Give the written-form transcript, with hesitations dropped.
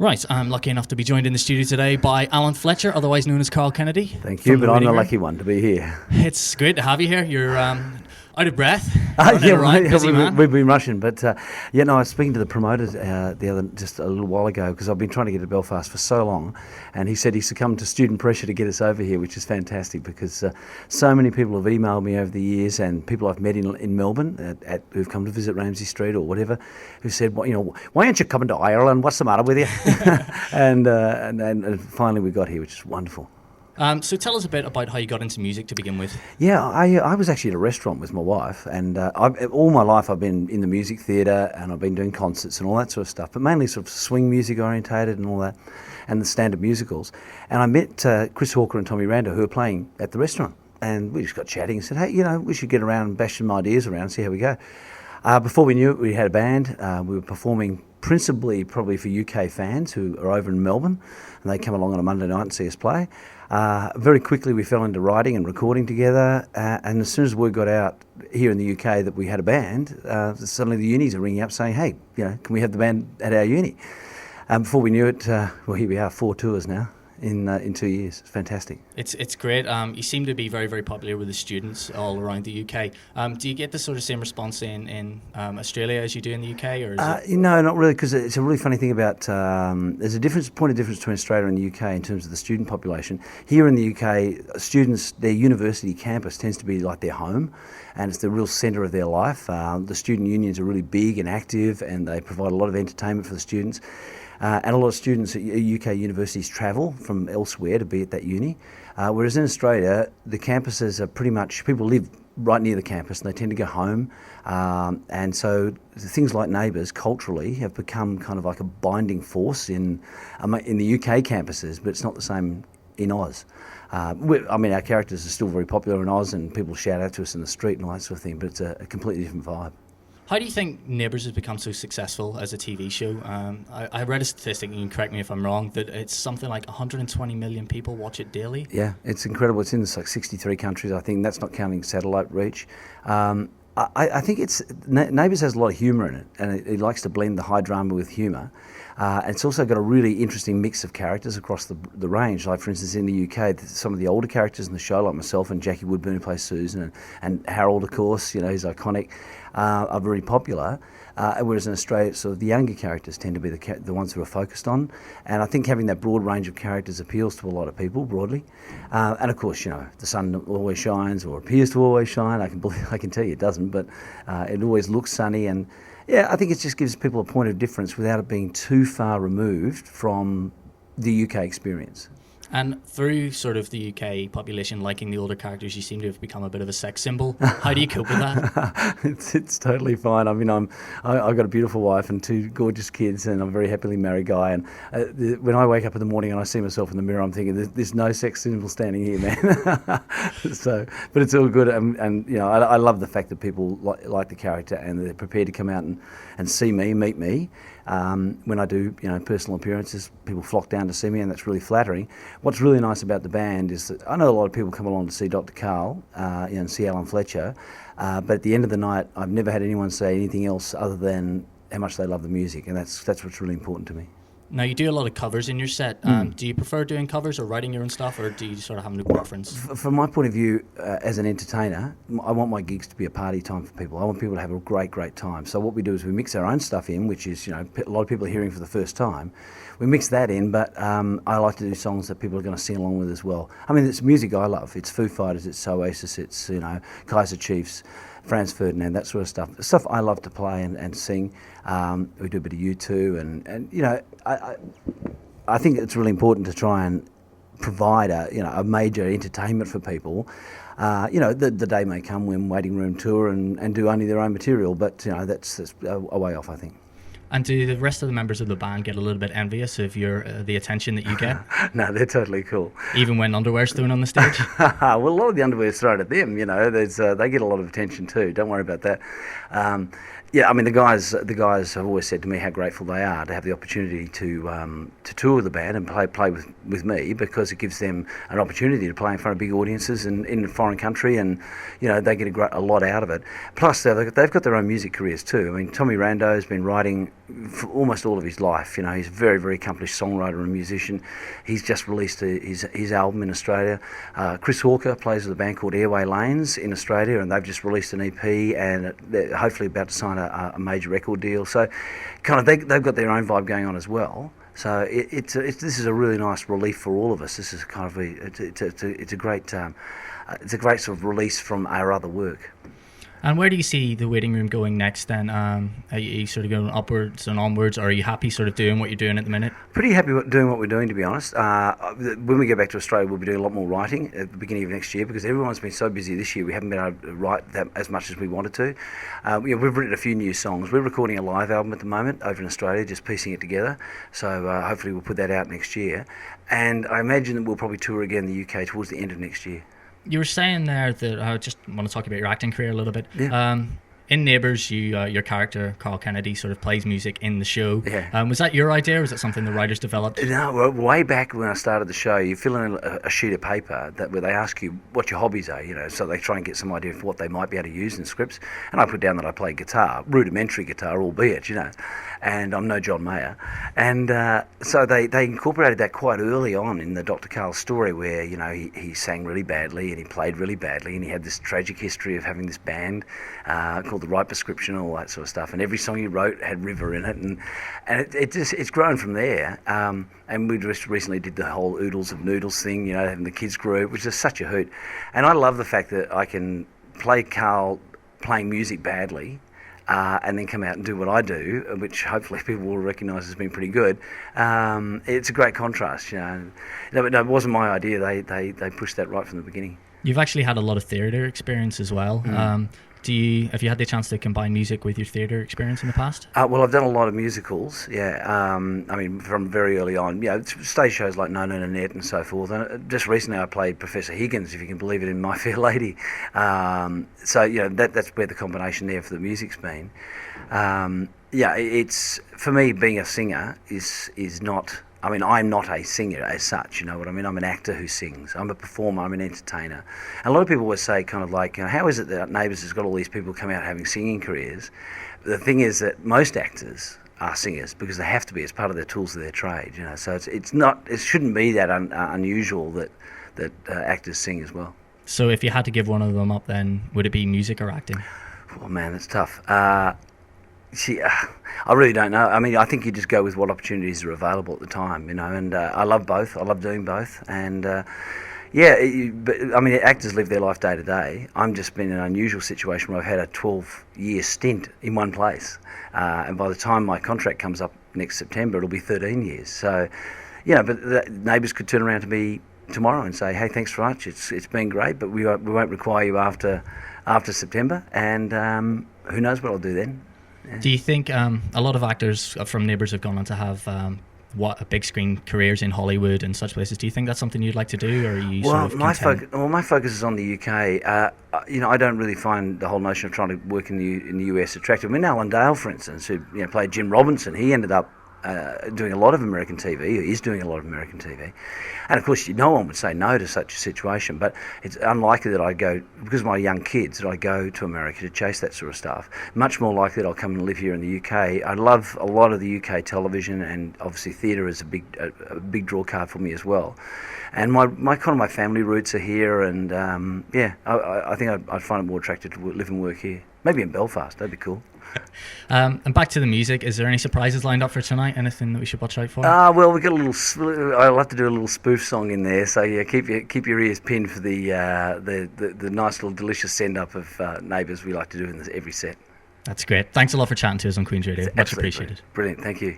Right, I'm lucky enough to be joined in the studio today by Alan Fletcher, otherwise known as Karl Kennedy. Thank you, but I'm the lucky one to be here. It's great to have you here. You're out of breath. We've been rushing, but I was speaking to the promoter just a little while ago because I've been trying to get to Belfast for so long, and he said he succumbed to student pressure to get us over here, which is fantastic because so many people have emailed me over the years, and people I've met in Melbourne who've come to visit Ramsay Street or whatever, who said, well, why aren't you coming to Ireland? What's the matter with you? and finally we got here, which is wonderful. So tell us a bit about how you got into music to begin with. Yeah, I was actually at a restaurant with my wife, and all my life I've been in the music theatre, and I've been doing concerts and all that sort of stuff, but mainly sort of swing music orientated and all that, and the standard musicals. And I met Chris Hawker and Tommy Rando, who were playing at the restaurant, and we just got chatting and said, hey, we should get around and bash some ideas around and see how we go. Before we knew it, we had a band. We were performing principally probably for UK fans who are over in Melbourne, and they come along on a Monday night and see us play. Very quickly we fell into writing and recording together, and as soon as word got out here in the UK that we had a band, suddenly the unis are ringing up saying, hey, can we have the band at our uni? Before we knew it, here we are, 4 tours now in 2 years. It's fantastic. It's great. You seem to be very, very popular with the students all around the UK. Do you get the sort of same response in Australia as you do in the UK? Or is No, not really, because it's a really funny thing about there's a point of difference between Australia and the UK in terms of the student population. Here in the UK, students, their university campus tends to be like their home, and it's the real centre of their life. The student unions are really big and active, and they provide a lot of entertainment for the students. And a lot of students at UK universities travel from elsewhere to be at that uni. Whereas in Australia, the campuses are pretty much, people live right near the campus and they tend to go home. And so things like Neighbours culturally have become kind of like a binding force in the UK campuses, but it's not the same in Oz. Our characters are still very popular in Oz and people shout out to us in the street and all that sort of thing, but it's a completely different vibe. How do you think Neighbours has become so successful as a TV show? I read a statistic, and you can correct me if I'm wrong, that it's something like 120 million people watch it daily. Yeah, it's incredible. It's in like 63 countries, I think. That's not counting satellite reach. I think Neighbours has a lot of humour in it, and it likes to blend the high drama with humour. And it's also got a really interesting mix of characters across the range. Like, for instance, in the UK, some of the older characters in the show, like myself and Jackie Woodburn, who plays Susan, and Harold, of course, he's iconic, are very popular. Whereas in Australia, sort of the younger characters tend to be the ones who are focused on. And I think having that broad range of characters appeals to a lot of people broadly. And of course, the sun always shines, or appears to always shine. I can tell you it doesn't, but it always looks sunny. And yeah, I think it just gives people a point of difference without it being too far removed from the UK experience. And through sort of the UK population liking the older characters, you seem to have become a bit of a sex symbol. How do you cope with that? It's totally fine. I mean, I've got a beautiful wife and 2 gorgeous kids, and I'm a very happily married guy. And when I wake up in the morning and I see myself in the mirror, I'm thinking, there's no sex symbol standing here, man. But it's all good. And I love the fact that people like the character and they're prepared to come out and see me, meet me. When I do, personal appearances, people flock down to see me, and that's really flattering. What's really nice about the band is that I know a lot of people come along to see Dr. Karl, and see Alan Fletcher, but at the end of the night, I've never had anyone say anything else other than how much they love the music, and that's what's really important to me. Now, you do a lot of covers in your set. Do you prefer doing covers or writing your own stuff, or do you sort of have no preference? From my point of view, as an entertainer, I want my gigs to be a party time for people. I want people to have a great time. So what we do is we mix our own stuff in, which is, a lot of people are hearing for the first time. We mix that in, but I like to do songs that people are going to sing along with as well. I mean, it's music I love. It's Foo Fighters, it's Oasis, it's, Kaiser Chiefs, Franz Ferdinand, that sort of stuff. Stuff I love to play and sing. We do a bit of U2, and I think it's really important to try and provide a major entertainment for people. The day may come when Waiting Room tour and do only their own material, but that's a way off, I think. And do the rest of the members of the band get a little bit envious of the attention that you get? No, they're totally cool. Even when underwear's thrown on the stage? Well, a lot of the underwear's thrown at them, they get a lot of attention too. Don't worry about that. Yeah, I mean the guys have always said to me how grateful they are to have the opportunity to tour with the band and play with me, because it gives them an opportunity to play in front of big audiences and in a foreign country, and they get a lot out of it. Plus they've got their own music careers too. I mean, Tommy Rando's been writing for almost all of his life. He's a very, very accomplished songwriter and musician. He's just released his album in Australia. Chris Hawker plays with a band called Airway Lanes in Australia, and they've just released an EP, and they're hopefully about to sign a major record deal. So kind of they've got their own vibe going on as well. So this is a really nice relief for all of us. This is kind of it's a great sort of release from our other work. And where do you see the waiting room going next then? Are you sort of going upwards and onwards, or are you happy sort of doing what you're doing at the minute? Pretty happy doing what we're doing, to be honest. When we get back to Australia, we'll be doing a lot more writing at the beginning of next year, because everyone's been so busy this year. We haven't been able to write that as much as we wanted to. We've written a few new songs. We're recording a live album at the moment over in Australia, just piecing it together. So hopefully we'll put that out next year. And I imagine that we'll probably tour again in the UK towards the end of next year. You were saying there that I just want to talk about your acting career a little bit. Yeah. In Neighbours, your character, Karl Kennedy, sort of plays music in the show. Yeah. Was that your idea, or was that something the writers developed? No, well, way back when I started the show, you fill in a sheet of paper where they ask you what your hobbies are, so they try and get some idea of what they might be able to use in scripts. And I put down that I play guitar, rudimentary guitar, albeit, and I'm no John Mayer. And so they incorporated that quite early on in the Dr. Karl story, where, he sang really badly and he played really badly, and he had this tragic history of having this band called The Right Prescription and all that sort of stuff. And every song he wrote had River in it, and it's grown from there. And we just recently did the whole Oodles of Noodles thing, having the kids group, which is such a hoot. And I love the fact that I can play Karl playing music badly, and then come out and do what I do, which hopefully people will recognise as being pretty good. It's a great contrast, No, it wasn't my idea. They pushed that right from the beginning. You've actually had a lot of theatre experience as well. Have you had the chance to combine music with your theatre experience in the past? Well, I've done a lot of musicals, yeah. From very early on, stage shows like No Nanette and so forth. And just recently I played Professor Higgins, if you can believe it, in My Fair Lady. That's where the combination there for the music's been. It's, for me, being a singer is not... I'm not a singer as such, you know what I mean? I'm an actor who sings. I'm a performer, I'm an entertainer. And a lot of people always say kind of like, how is it that Neighbours has got all these people come out having singing careers? The thing is that most actors are singers because they have to be as part of their tools of their trade, So it shouldn't be that unusual that actors sing as well. So if you had to give one of them up, then would it be music or acting? Oh man, that's tough. I really don't know. I think you just go with what opportunities are available at the time, and I love both. I love doing both. And actors live their life day to day. I'm just been in an unusual situation where I've had a 12-year stint in one place. And by the time my contract comes up next September, it'll be 13 years. So, but Neighbours could turn around to me tomorrow and say, hey, thanks very much. It's been great, but we won't require you after September. And who knows what I'll do then. Yeah. Do you think a lot of actors from Neighbours have gone on to have big screen careers in Hollywood and such places? Do you think that's something you'd like to do, or are you my focus is on the UK. I don't really find the whole notion of trying to work in the US attractive. Alan Dale, for instance, who played Jim Robinson, he ended up doing a lot of American TV, or is doing a lot of American TV. And of course, no one would say no to such a situation, but it's unlikely that I go, because of my young kids, that I go to America to chase that sort of stuff. Much more likely that I'll come and live here in the UK. I love a lot of the UK television, and obviously theatre is a big draw card for me as well. And my family roots are here, and I think I'd find it more attractive to live and work here. Maybe in Belfast, that'd be cool. And back to the music, is there any surprises lined up for tonight? Anything that we should watch out for? Well, we got I'll have to do a little spoof song in there, so yeah, keep your ears pinned for the nice little delicious send up of Neighbours we like to do in every set. That's great. Thanks a lot for chatting to us on Queen's Radio. Much appreciated. Brilliant. Thank you.